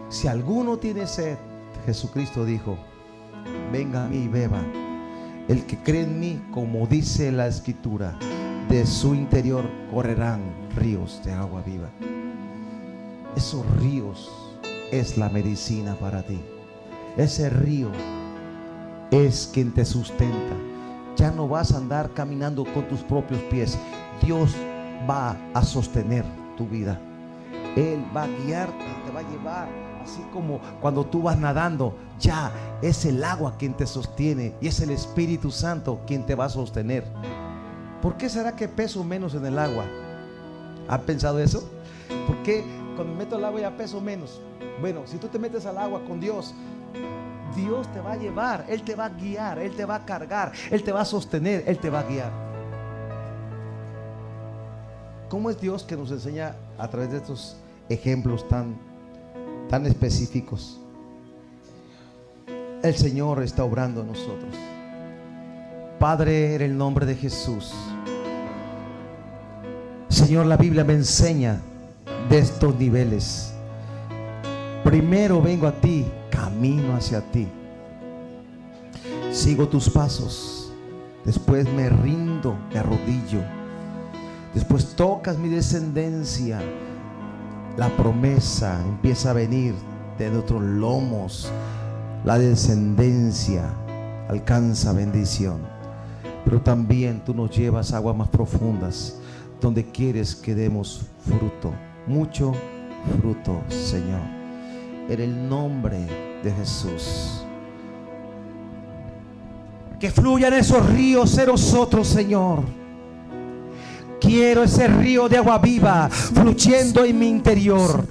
Si alguno tiene sed, Jesucristo dijo, venga a mí y beba. El que cree en mí, como dice la Escritura, de su interior correrán ríos de agua viva. Esos ríos es la medicina para ti. Ese río es quien te sustenta. Ya no vas a andar caminando con tus propios pies. Dios va a sostener tu vida. Él va a guiarte, te va a llevar. Así como cuando tú vas nadando, ya es el agua quien te sostiene y es el Espíritu Santo quien te va a sostener. ¿Por qué será que peso menos en el agua? ¿Han pensado eso? ¿Por qué cuando me meto al agua ya peso menos? Bueno, si tú te metes al agua con Dios, Dios te va a llevar, Él te va a guiar, Él te va a cargar, Él te va a sostener, Él te va a guiar. ¿Cómo es Dios que nos enseña a través de estos ejemplos tan específicos? El Señor está obrando en nosotros. Padre, en el nombre de Jesús, Señor, la Biblia me enseña de estos niveles. Primero vengo a ti, camino hacia ti, sigo tus pasos, después me rindo, me arrodillo, después tocas mi descendencia. La promesa empieza a venir de nuestros lomos, la descendencia alcanza bendición, pero también tú nos llevas a aguas más profundas, donde quieres que demos fruto, mucho fruto, Señor, en el nombre de Jesús. Que fluyan esos ríos en nosotros, Señor. Quiero ese río de agua viva fluyendo en mi interior,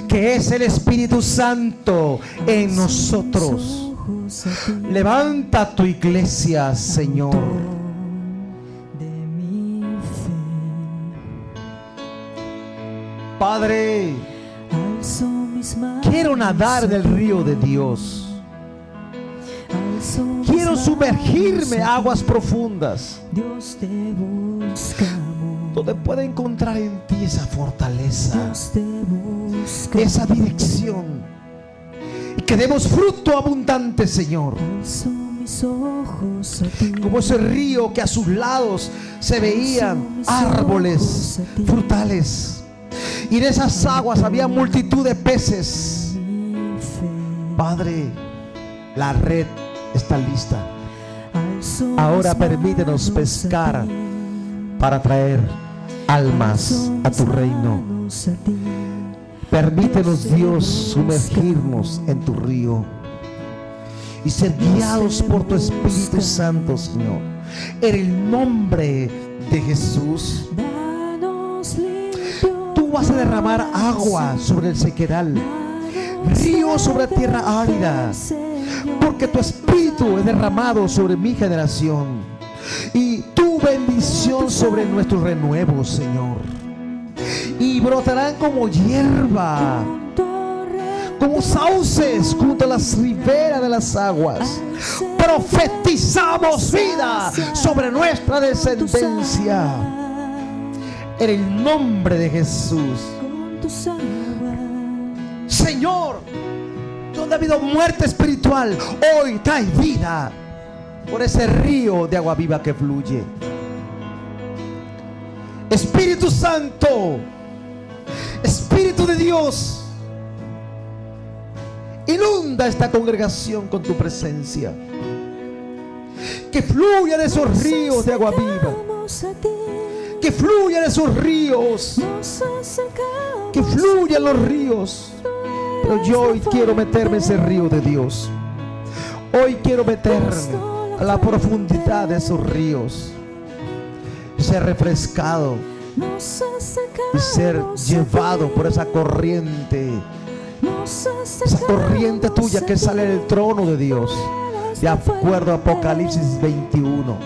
que es el Espíritu Santo en nosotros. Levanta tu iglesia, Señor. Padre, quiero nadar en el río de Dios. Quiero sumergirme en aguas profundas, donde pueda encontrar en ti esa fortaleza, esa dirección, y que demos fruto abundante, Señor, como ese río que a sus lados se veían árboles frutales, y en esas aguas había multitud de peces. Padre, la red está lista. Ahora permítenos pescar para traer almas a tu reino. Permítenos, Dios, sumergirnos en tu río y ser guiados por tu Espíritu Santo, Señor, en el nombre de Jesús. Tú vas a derramar agua sobre el sequedal, río sobre tierra árida, porque tu Espíritu es derramado sobre mi generación, y tu bendición sobre nuestros renuevos, Señor. Y brotarán como hierba, como sauces junto a las riberas de las aguas. Profetizamos vida sobre nuestra descendencia, en el nombre de Jesús. Señor, donde ha habido muerte espiritual, hoy trae vida por ese río de agua viva que fluye. Espíritu Santo, Espíritu de Dios, inunda esta congregación con tu presencia. Que fluyan esos ríos de agua viva, que fluyan esos ríos, que fluyan los ríos. Pero yo hoy quiero meterme en ese río de Dios. Hoy quiero meterme a la profundidad de esos ríos, ser refrescado y ser llevado por esa corriente tuya que sale del trono de Dios. De acuerdo a Apocalipsis 21,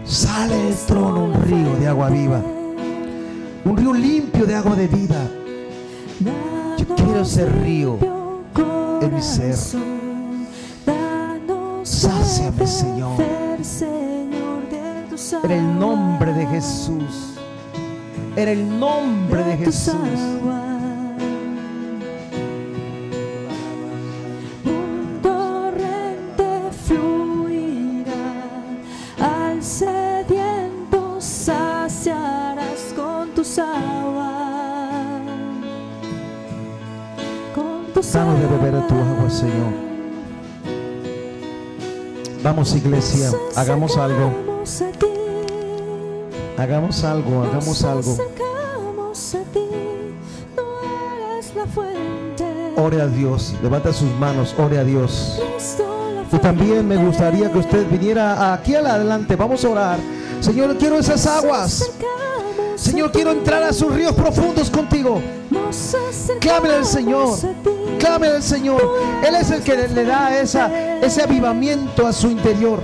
sale del trono un río de agua viva, un río limpio de agua de vida. Yo quiero ese río en mi ser. Sáciame, Señor, en el nombre de Jesús, en el nombre de Jesús. Un torrente fluirá, al sediento saciarás con tus aguas. Danos de beber de tu agua, Señor. Vamos, iglesia, hagamos algo. Hagamos algo, hagamos algo. la fuente. Ore a Dios, levanta sus manos, ore a Dios. Cristo la Y fuente. también me gustaría que usted viniera aquí adelante. Vamos a orar. Señor, quiero esas aguas. Señor, quiero entrar a sus ríos profundos contigo. Clámele al Señor. Clámele al Señor. Él es el que le da ese avivamiento a su interior.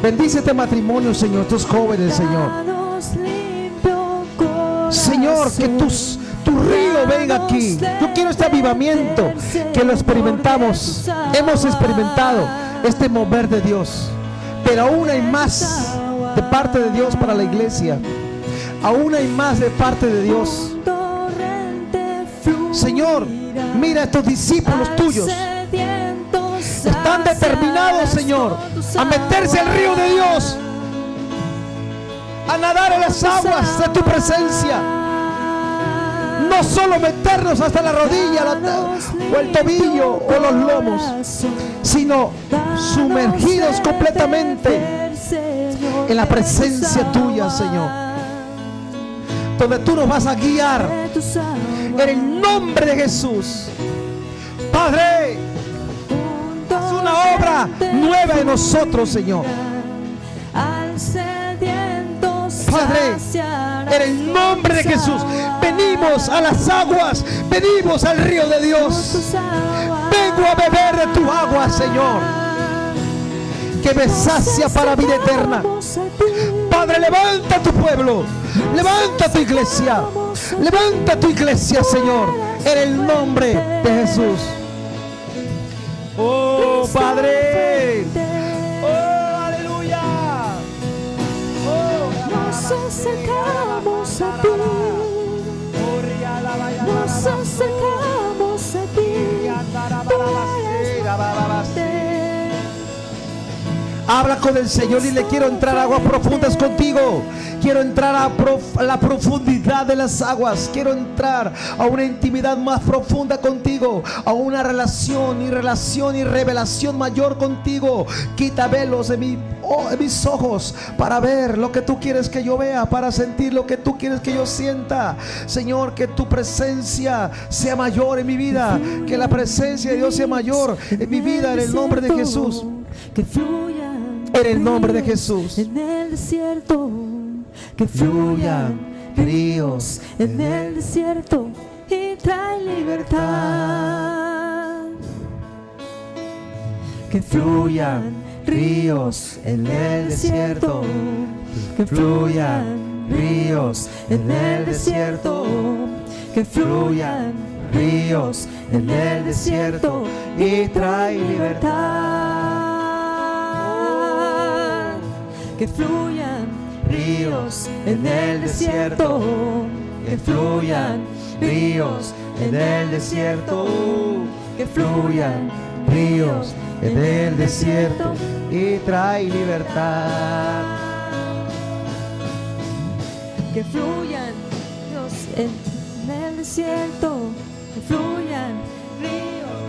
Bendice este matrimonio, Señor, estos jóvenes, Señor. Señor, que tu río venga aquí. Yo quiero este avivamiento que lo experimentamos. Hemos experimentado este mover de Dios. Pero aún hay más de parte de Dios para la iglesia. Aún hay más de parte de Dios. Señor, mira a estos discípulos tuyos. Están determinados, Señor, a meterse al río de Dios, a nadar en las aguas de tu presencia. No solo meternos hasta la rodilla o el tobillo o los lomos, sino sumergidos completamente en la presencia tuya, Señor, donde tú nos vas a guiar en el nombre de Jesús. Padre, haz una obra nueva en nosotros, Señor. Padre, en el nombre de Jesús, venimos a las aguas, venimos al río de Dios. Vengo a beber de tu agua, Señor, que me sacia para vida eterna. Padre, levanta tu pueblo, levanta tu iglesia, levanta tu iglesia, Señor, en el nombre de Jesús. Oh, Padre. Oh, aleluya. Nos acercamos a ti. Nos acercamos a ti. Habla con el Señor y le quiero entrar a aguas profundas contigo. Quiero entrar a la profundidad de las aguas. Quiero entrar a una intimidad más profunda contigo, a una relación y revelación mayor contigo. Quita velos de mis ojos para ver lo que tú quieres que yo vea, para sentir lo que tú quieres que yo sienta. Señor, que tu presencia sea mayor en mi vida, que la presencia de Dios sea mayor en mi vida, en el nombre de Jesús. Que fluyan en el nombre de Jesús. En el desierto, que fluyan ríos en el desierto y trae libertad. Que fluyan ríos en el desierto, que fluyan ríos en el desierto, que fluyan ríos en el desierto y trae libertad. Que fluyan ríos en el desierto, que fluyan ríos en el desierto, que fluyan ríos en el desierto y trae libertad. Que fluyan ríos en el desierto, que fluyan ríos,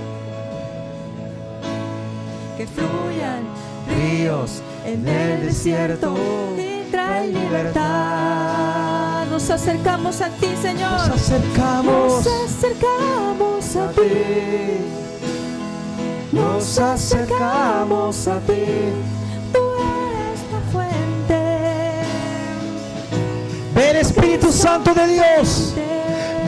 que fluyan ríos en el desierto y trae libertad. Nos acercamos a ti, Señor. Nos acercamos a ti. Nos acercamos a ti. Tú eres la fuente. Ven, Espíritu Santo de Dios.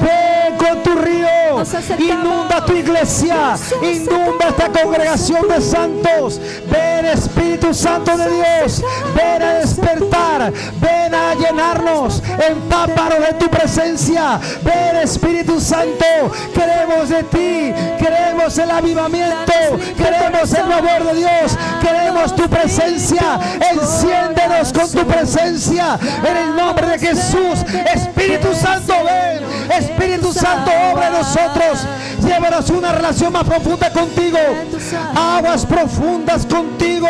Ven con tu río, inunda tu iglesia, inunda esta congregación de santos. Ven, Espíritu Santo de Dios, ven a despertar, ven a llenarnos, empápanos de tu presencia. Ven, Espíritu Santo, queremos de ti, queremos el avivamiento, queremos el mover de Dios, queremos tu presencia. Enciéndenos con tu presencia en el nombre de Jesús. Espíritu Santo, ven. Espíritu Santo, obra en nosotros. Llévanos una relación más profunda contigo. Aguas profundas contigo.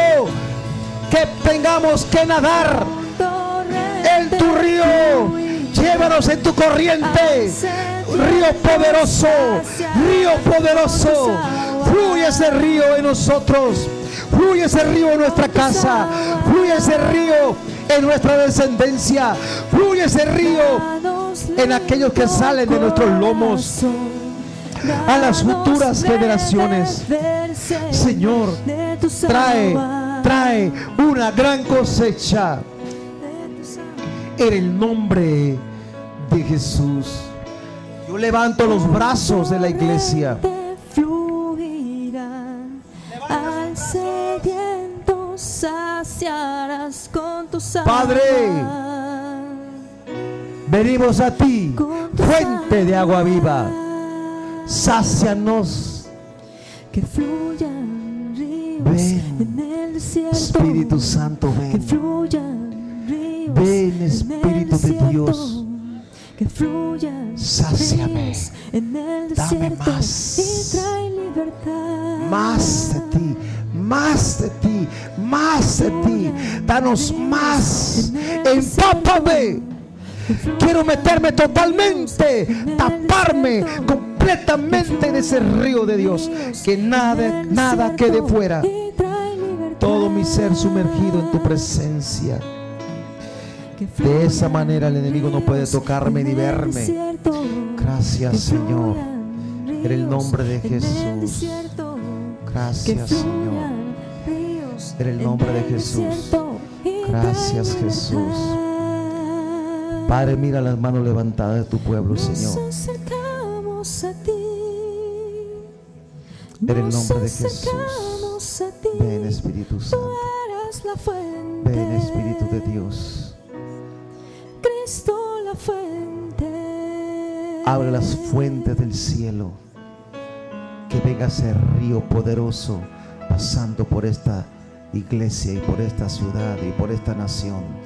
Que tengamos que nadar en tu río. Llévanos en tu corriente. Río poderoso. Río poderoso. Fluye ese río en nosotros. Fluye ese río en nuestra casa. Fluye ese río en nuestra descendencia. Fluye ese río en aquellos que salen de nuestros lomos, a las futuras generaciones. Señor, trae una gran cosecha en el nombre de Jesús. Yo levanto los brazos de la iglesia. Padre, venimos a ti, fuente de agua viva. Sácianos. Que fluyan ríos Ven, en el desierto. Espíritu Santo, ven. Que fluyan ríos Ven, Espíritu de Dios. Que fluyan Sáciame. ríos en el Dame desierto. más. Y trae libertad. Más de ti, más de ti, más de ti. Danos más. Empápame. Quiero meterme totalmente, taparme completamente en ese río de Dios. Que nada quede fuera. Todo mi ser sumergido en tu presencia. De esa manera el enemigo no puede tocarme ni verme. Gracias, Señor, en el nombre de Jesús. Gracias, Señor, en el nombre de Jesús. Gracias, Jesús. Padre, mira las manos levantadas de tu pueblo, Señor. En el nombre de Jesús. Ven, Espíritu Santo. Ven, Espíritu de Dios. Cristo la fuente. Abre las fuentes del cielo. Que venga ese río poderoso pasando por esta iglesia y por esta ciudad y por esta nación.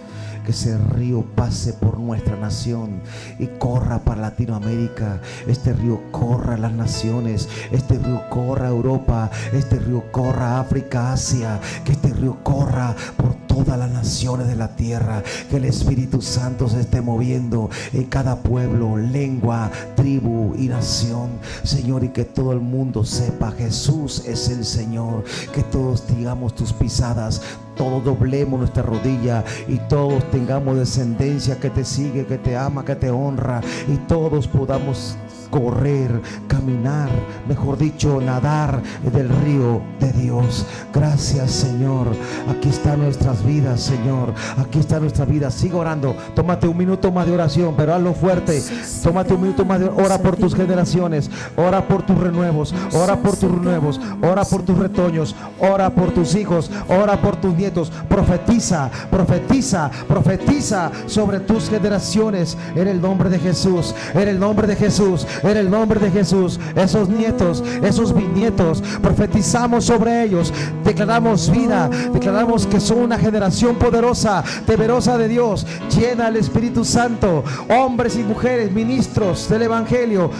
Que ese río pase por nuestra nación y corra para Latinoamérica. Este río corra a las naciones. Este río corra a Europa. Este río corra a África, Asia. Que este río corra por todas las naciones de la tierra. Que el Espíritu Santo se esté moviendo en cada pueblo, lengua, tribu y nación, Señor, y que todo el mundo sepa: Jesús es el Señor. Que todos digamos tus pisadas, todos doblemos nuestra rodilla y todos tengamos descendencia que te sigue, que te ama, que te honra, y todos podamos correr, caminar, mejor dicho, nadar del río de Dios. Gracias, Señor. Aquí están nuestras vidas, Señor. Aquí está nuestra vida. Sigue orando. Tómate un minuto más de oración, pero hazlo fuerte. Tómate un minuto más de ora por tus generaciones. Ora por tus renuevos. Ora por tus renuevos. Ora por tus retoños. Ora por tus hijos. Ora por tus nietos. Profetiza, profetiza, profetiza sobre tus generaciones en el nombre de Jesús. En el nombre de Jesús. En el nombre de Jesús, esos nietos, esos bisnietos, profetizamos sobre ellos, declaramos vida, declaramos que son una generación poderosa, temerosa de Dios, llena del Espíritu Santo, hombres y mujeres, ministros del Evangelio,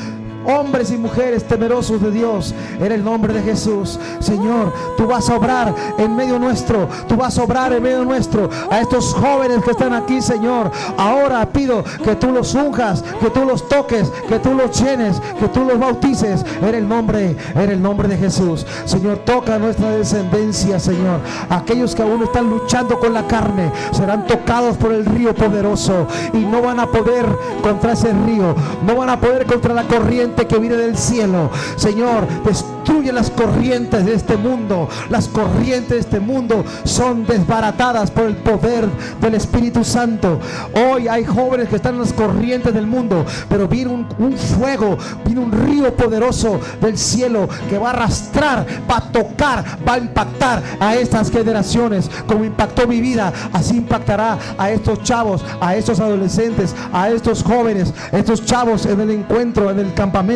hombres y mujeres temerosos de Dios, en el nombre de Jesús. Señor, tú vas a obrar en medio nuestro, tú vas a obrar en medio nuestro, a estos jóvenes que están aquí, Señor. Ahora pido que tú los unjas, que tú los toques, que tú los llenes, que tú los bautices, en el nombre de Jesús. Señor, toca nuestra descendencia, Señor. Aquellos que aún están luchando con la carne serán tocados por el río poderoso y no van a poder contra ese río, no van a poder contra la corriente que viene del cielo. Señor, destruye las corrientes de este mundo. Las corrientes de este mundo son desbaratadas por el poder del Espíritu Santo. Hoy hay jóvenes que están en las corrientes del mundo, pero viene un fuego, viene un río poderoso del cielo que va a arrastrar, va a tocar, va a impactar a estas generaciones. Como impactó mi vida, así impactará a estos chavos, a estos adolescentes, a estos jóvenes, estos chavos en el encuentro, en el campamento.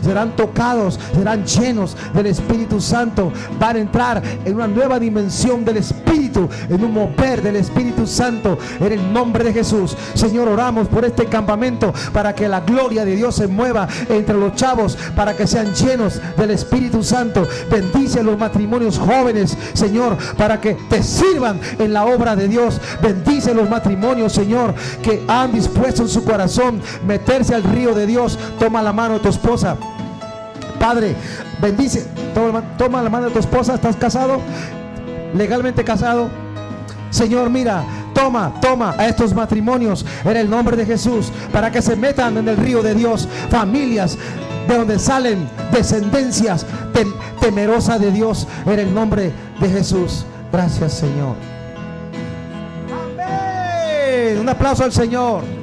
Serán tocados, serán llenos del Espíritu Santo, van a entrar en una nueva dimensión del Espíritu, en un mover del Espíritu Santo, en el nombre de Jesús. Señor, oramos por este campamento para que la gloria de Dios se mueva entre los chavos, para que sean llenos del Espíritu Santo. Bendice a los matrimonios jóvenes, Señor, para que te sirvan en la obra de Dios. Bendice a los matrimonios, Señor, que han dispuesto en su corazón meterse al río de Dios. Toma la mano de tu esposa, Padre, bendice, toma la mano de tu esposa. ¿Estás casado? Legalmente casado. Señor, mira, toma a estos matrimonios en el nombre de Jesús, para que se metan en el río de Dios. Familias de donde salen descendencias temerosas de Dios, en el nombre de Jesús. Gracias, Señor. Amén. Un aplauso al Señor.